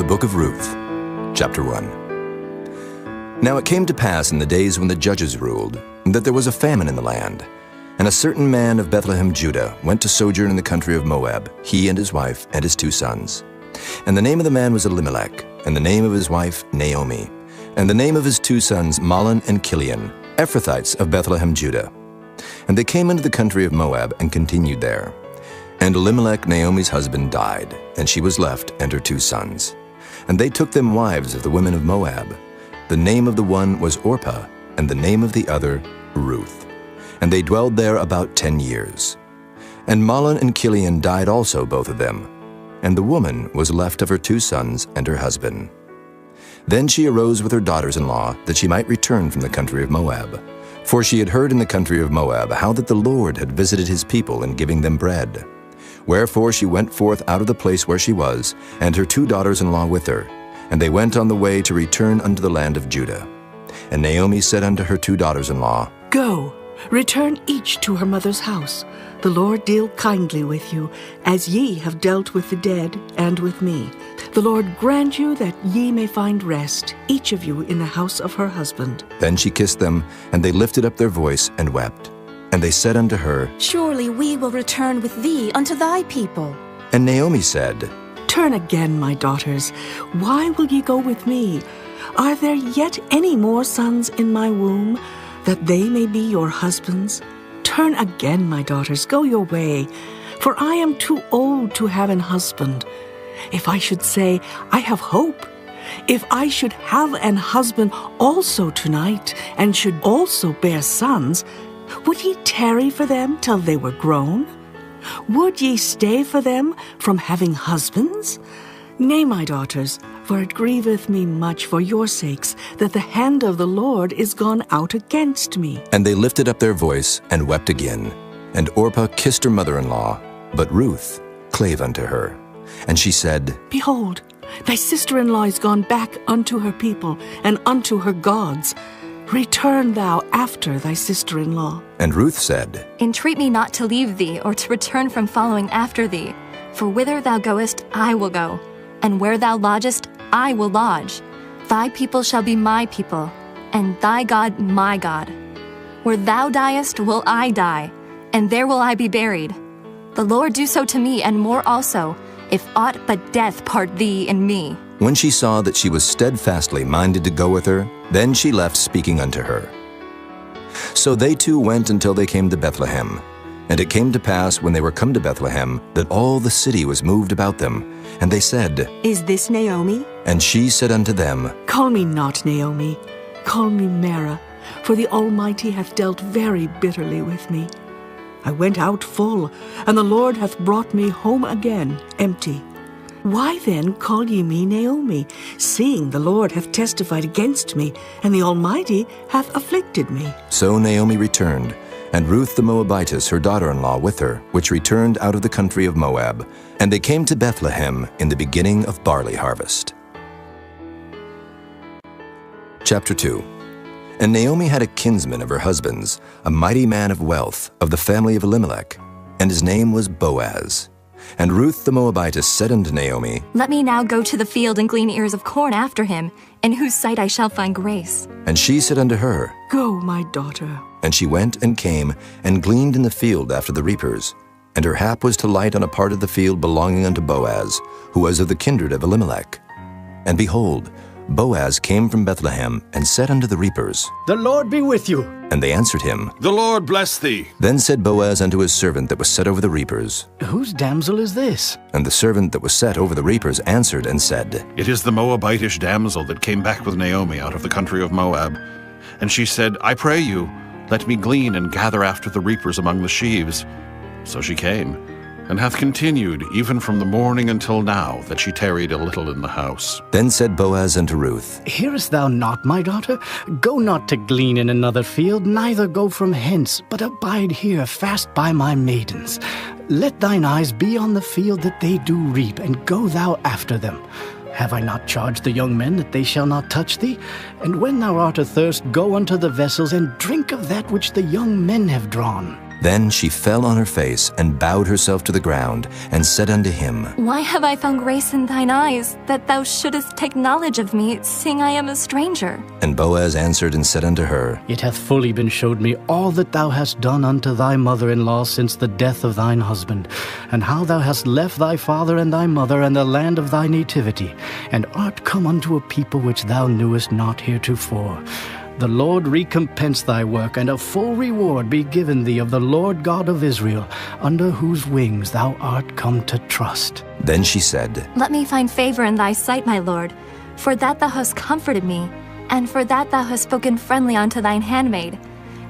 the book of Ruth, chapter 1. Now it came to pass in the days when the judges ruled, that there was a famine in the land. And a certain man of Bethlehem, Judah, went to sojourn in the country of Moab, he and his wife and his 2 sons. And the name of the man was Elimelech, and the name of his wife Naomi, and the name of his 2 sons Mahlon and Chilion, Ephrathites of Bethlehem, Judah. And they came into the country of Moab and continued there. And Elimelech, Naomi's husband, died, and she was left and her 2 sons. And they took them wives of the women of Moab. The name of the one was Orpah, and the name of the other Ruth. And they dwelled there about 10 years. And Mahlon and Chilion died also, both of them. And the woman was left of her 2 sons and her husband. Then she arose with her daughters-in-law, that she might return from the country of Moab. For she had heard in the country of Moab how that the Lord had visited his people in giving them bread. Wherefore she went forth out of the place where she was, and her 2 daughters-in-law with her. And they went on the way to return unto the land of Judah. And Naomi said unto her 2 daughters-in-law, Go, return each to her mother's house. The Lord deal kindly with you, as ye have dealt with the dead and with me. The Lord grant you that ye may find rest, each of you in the house of her husband. Then she kissed them, and they lifted up their voice and wept. And they said unto her, Surely we will return with thee unto thy people. And Naomi said, Turn again, my daughters. Why will ye go with me? Are there yet any more sons in my womb, that they may be your husbands? Turn again, my daughters, go your way, for I am too old to have an husband. If I should say, I have hope, if I should have an husband also tonight, and should also bear sons, would ye tarry for them till they were grown? Would ye stay for them from having husbands? Nay, my daughters, for it grieveth me much for your sakes, that the hand of the Lord is gone out against me. And they lifted up their voice and wept again. And Orpah kissed her mother-in-law, but Ruth clave unto her. And she said, Behold, thy sister-in-law is gone back unto her people, and unto her gods. Return thou after thy sister-in-law. And Ruth said, Entreat me not to leave thee, or to return from following after thee. For whither thou goest, I will go, and where thou lodgest, I will lodge. Thy people shall be my people, and thy God my God. Where thou diest will I die, and there will I be buried. The Lord do so to me, and more also, if aught but death part thee and me. When she saw that she was steadfastly minded to go with her, then she left speaking unto her. So they 2 went until they came to Bethlehem. And it came to pass, when they were come to Bethlehem, that all the city was moved about them. And they said, Is this Naomi? And she said unto them, Call me not Naomi, call me Mara, for the Almighty hath dealt very bitterly with me. I went out full, and the Lord hath brought me home again empty. Why then call ye me Naomi, seeing the Lord hath testified against me, and the Almighty hath afflicted me? So Naomi returned, and Ruth the Moabitess, her daughter-in-law, with her, which returned out of the country of Moab. And they came to Bethlehem in the beginning of barley harvest. Chapter 2. And Naomi had a kinsman of her husband's, a mighty man of wealth, of the family of Elimelech, and his name was Boaz. And Ruth the Moabitess said unto Naomi, Let me now go to the field and glean ears of corn after him, in whose sight I shall find grace. And she said unto her, Go, my daughter. And she went and came, and gleaned in the field after the reapers. And her hap was to light on a part of the field belonging unto Boaz, who was of the kindred of Elimelech. And behold, Boaz came from Bethlehem, and said unto the reapers, The Lord be with you. And they answered him, The Lord bless thee. Then said Boaz unto his servant that was set over the reapers. Whose damsel is this? And the servant that was set over the reapers answered and said, It is the Moabitish damsel that came back with Naomi out of the country of Moab. And she said, I pray you, let me glean and gather after the reapers among the sheaves. So she came, and hath continued even from the morning until now, that she tarried a little in the house. Then said Boaz unto Ruth, Hearest thou not, my daughter? Go not to glean in another field, neither go from hence, but abide here fast by my maidens. Let thine eyes be on the field that they do reap, and go thou after them. Have I not charged the young men that they shall not touch thee? And when thou art athirst, go unto the vessels, and drink of that which the young men have drawn. Then she fell on her face and bowed herself to the ground, and said unto him, Why have I found grace in thine eyes, that thou shouldest take knowledge of me, seeing I am a stranger? And Boaz answered and said unto her, It hath fully been showed me all that thou hast done unto thy mother-in-law since the death of thine husband, and how thou hast left thy father and thy mother and the land of thy nativity, and art come unto a people which thou knewest not heretofore. The Lord recompense thy work, and a full reward be given thee of the Lord God of Israel, under whose wings thou art come to trust. Then she said, Let me find favor in thy sight, my lord, for that thou hast comforted me, and for that thou hast spoken friendly unto thine handmaid,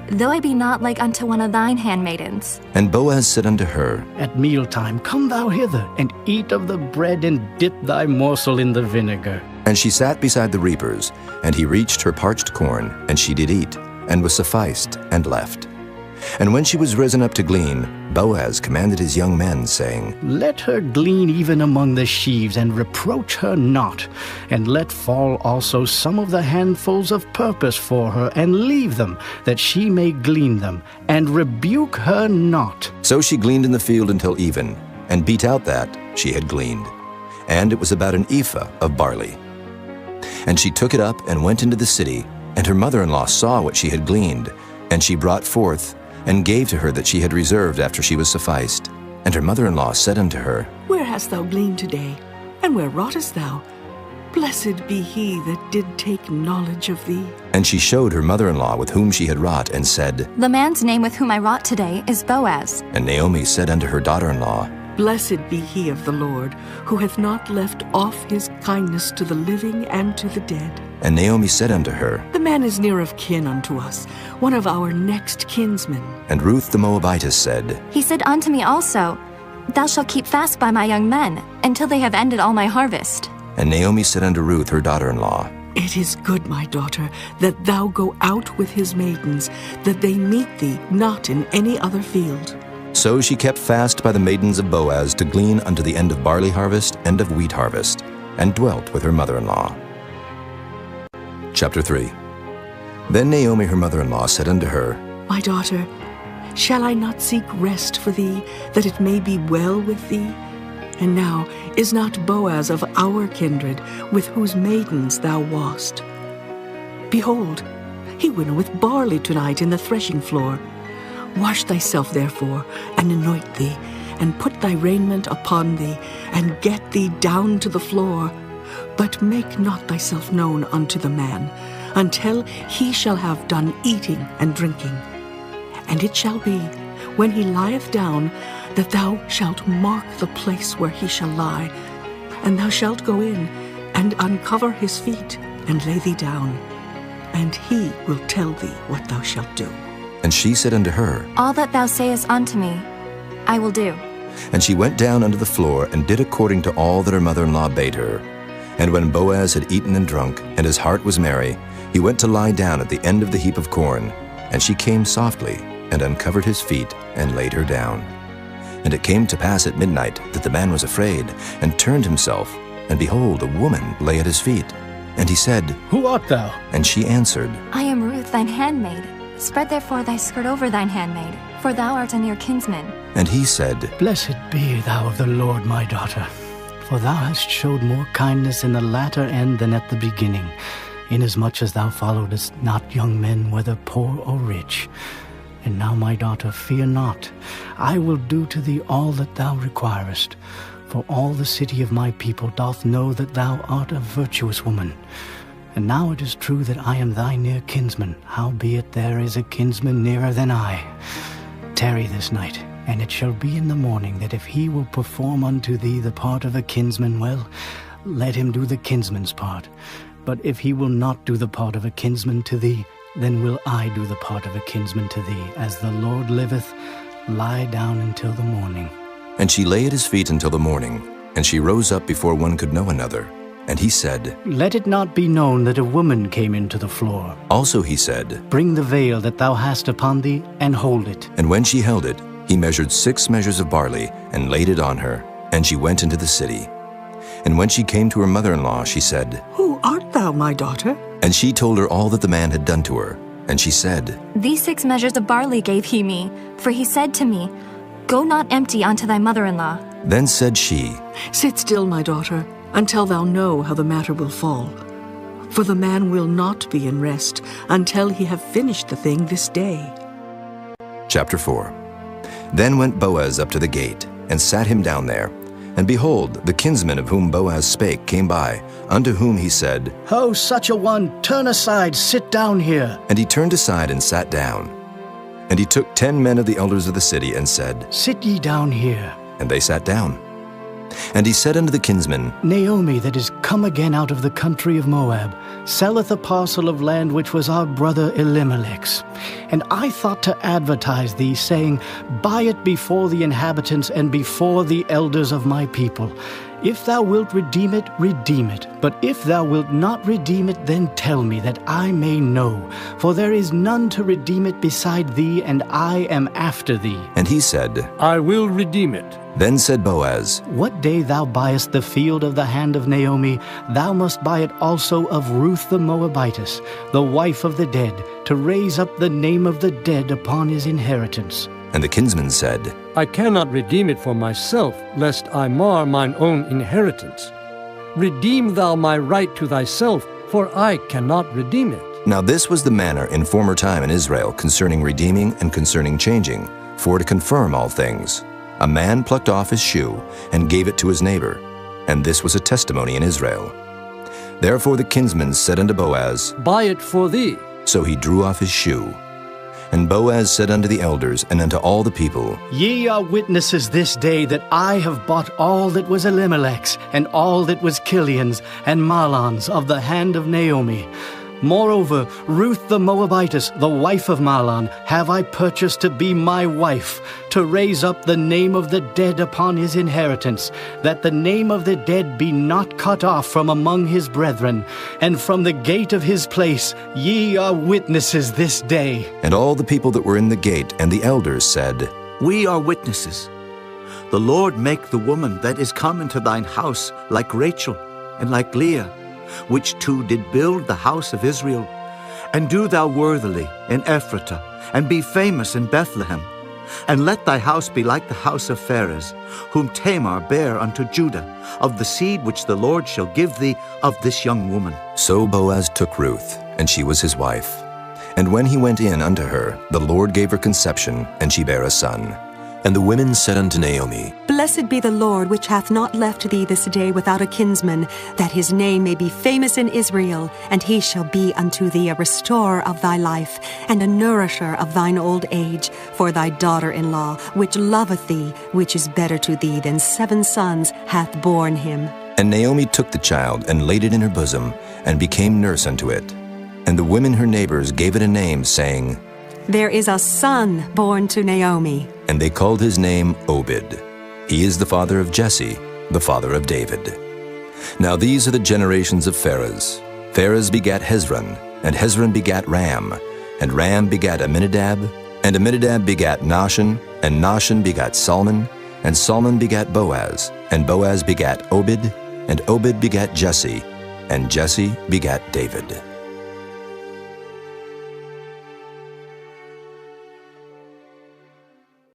though I be not like unto one of thine handmaidens. And Boaz said unto her, At mealtime come thou hither, and eat of the bread, and dip thy morsel in the vinegar. And she sat beside the reapers, and he reached her parched corn, and she did eat, and was sufficed, and left. And when she was risen up to glean, Boaz commanded his young men, saying, Let her glean even among the sheaves, and reproach her not. And let fall also some of the handfuls of purpose for her, and leave them, that she may glean them, and rebuke her not. So she gleaned in the field until even, and beat out that she had gleaned. And it was about an ephah of barley. And she took it up and went into the city, and her mother-in-law saw what she had gleaned, and she brought forth, and gave to her that she had reserved after she was sufficed. And her mother-in-law said unto her, Where hast thou gleaned today? And where wroughtest thou? Blessed be he that did take knowledge of thee. And she showed her mother-in-law with whom she had wrought, and said, The man's name with whom I wrought today is Boaz. And Naomi said unto her daughter-in-law, Blessed be he of the Lord, who hath not left off his kindness to the living and to the dead. And Naomi said unto her, The man is near of kin unto us, one of our next kinsmen. And Ruth the Moabitess said, He said unto me also, Thou shalt keep fast by my young men, until they have ended all my harvest. And Naomi said unto Ruth her daughter-in-law, It is good, my daughter, that thou go out with his maidens, that they meet thee not in any other field. So she kept fast by the maidens of Boaz to glean unto the end of barley harvest and of wheat harvest, and dwelt with her mother-in-law. Chapter 3. Then Naomi her mother-in-law said unto her, My daughter, shall I not seek rest for thee, that it may be well with thee? And now is not Boaz of our kindred, with whose maidens thou wast? Behold, he winnoweth barley tonight in the threshing floor. Wash thyself therefore, and anoint thee, and put thy raiment upon thee, and get thee down to the floor. But make not thyself known unto the man, until he shall have done eating and drinking. And it shall be, when he lieth down, that thou shalt mark the place where he shall lie, and thou shalt go in, and uncover his feet, and lay thee down, and he will tell thee what thou shalt do. And she said unto her, All that thou sayest unto me, I will do. And she went down unto the floor, and did according to all that her mother-in-law bade her. And when Boaz had eaten and drunk, and his heart was merry, he went to lie down at the end of the heap of corn. And she came softly, and uncovered his feet, and laid her down. And it came to pass at midnight that the man was afraid, and turned himself, and behold, a woman lay at his feet. And he said, Who art thou? And she answered, I am Ruth, thine handmaid. Spread therefore thy skirt over thine handmaid, for thou art a near kinsman. And he said, Blessed be thou of the Lord, my daughter, for thou hast showed more kindness in the latter end than at the beginning, inasmuch as thou followedst not young men, whether poor or rich. And now, my daughter, fear not. I will do to thee all that thou requirest. For all the city of my people doth know that thou art a virtuous woman. And now it is true that I am thy near kinsman, howbeit there is a kinsman nearer than I. Tarry this night, and it shall be in the morning that if he will perform unto thee the part of a kinsman, well, let him do the kinsman's part. But if he will not do the part of a kinsman to thee, then will I do the part of a kinsman to thee. As the Lord liveth, lie down until the morning. And she lay at his feet until the morning, and she rose up before one could know another. And he said, Let it not be known that a woman came into the floor. Also he said, Bring the veil that thou hast upon thee, and hold it. And when she held it, he measured 6 measures of barley, and laid it on her, and she went into the city. And when she came to her mother-in-law, she said, Who art thou, my daughter? And she told her all that the man had done to her. And she said, These 6 measures of barley gave he me, for he said to me, Go not empty unto thy mother-in-law. Then said she, Sit still, my daughter, until thou know how the matter will fall. For the man will not be in rest until he have finished the thing this day. Chapter 4. Then went Boaz up to the gate, and sat him down there. And behold, the kinsman of whom Boaz spake came by, unto whom he said, Ho, such a one, turn aside, sit down here. And he turned aside and sat down. And he took 10 men of the elders of the city, and said, Sit ye down here. And they sat down. And he said unto the kinsman, Naomi, that is come again out of the country of Moab, selleth a parcel of land which was our brother Elimelech's. And I thought to advertise thee, saying, Buy it before the inhabitants and before the elders of my people. If thou wilt redeem it, redeem it. But if thou wilt not redeem it, then tell me, that I may know. For there is none to redeem it beside thee, and I am after thee. And he said, I will redeem it. Then said Boaz, What day thou buyest the field of the hand of Naomi, thou must buy it also of Ruth the Moabitess, the wife of the dead, to raise up the name of the dead upon his inheritance. And the kinsman said, I cannot redeem it for myself, lest I mar mine own inheritance. Redeem thou my right to thyself, for I cannot redeem it. Now this was the manner in former time in Israel concerning redeeming and concerning changing, for to confirm all things. A man plucked off his shoe and gave it to his neighbor, and this was a testimony in Israel. Therefore the kinsman said unto Boaz, Buy it for thee. So he drew off his shoe. And Boaz said unto the elders and unto all the people, Ye are witnesses this day that I have bought all that was Elimelech's, and all that was Kilion's and Mahlon's of the hand of Naomi. Moreover, Ruth the Moabitess, the wife of Mahlon, have I purchased to be my wife, to raise up the name of the dead upon his inheritance, that the name of the dead be not cut off from among his brethren. And from the gate of his place ye are witnesses this day. And all the people that were in the gate and the elders said, We are witnesses. The Lord make the woman that is come into thine house like Rachel and like Leah, which two did build the house of Israel. And do thou worthily in Ephratah, and be famous in Bethlehem. And let thy house be like the house of Pharez, whom Tamar bare unto Judah, of the seed which the Lord shall give thee of this young woman. So Boaz took Ruth, and she was his wife. And when he went in unto her, the Lord gave her conception, and she bare a son. And the women said unto Naomi, Blessed be the Lord, which hath not left thee this day without a kinsman, that his name may be famous in Israel, and he shall be unto thee a restorer of thy life, and a nourisher of thine old age, for thy daughter-in-law, which loveth thee, which is better to thee than 7 sons, hath borne him. And Naomi took the child, and laid it in her bosom, and became nurse unto it. And the women her neighbors gave it a name, saying, There is a son born to Naomi. And they called his name Obed. He is the father of Jesse, the father of David. Now these are the generations of Pharez. Pharez begat Hezron, and Hezron begat Ram, and Ram begat Amminadab, and Amminadab begat Nahshon, and Nahshon begat Salmon, and Salmon begat Boaz, and Boaz begat Obed, and Obed begat Jesse, and Jesse begat David.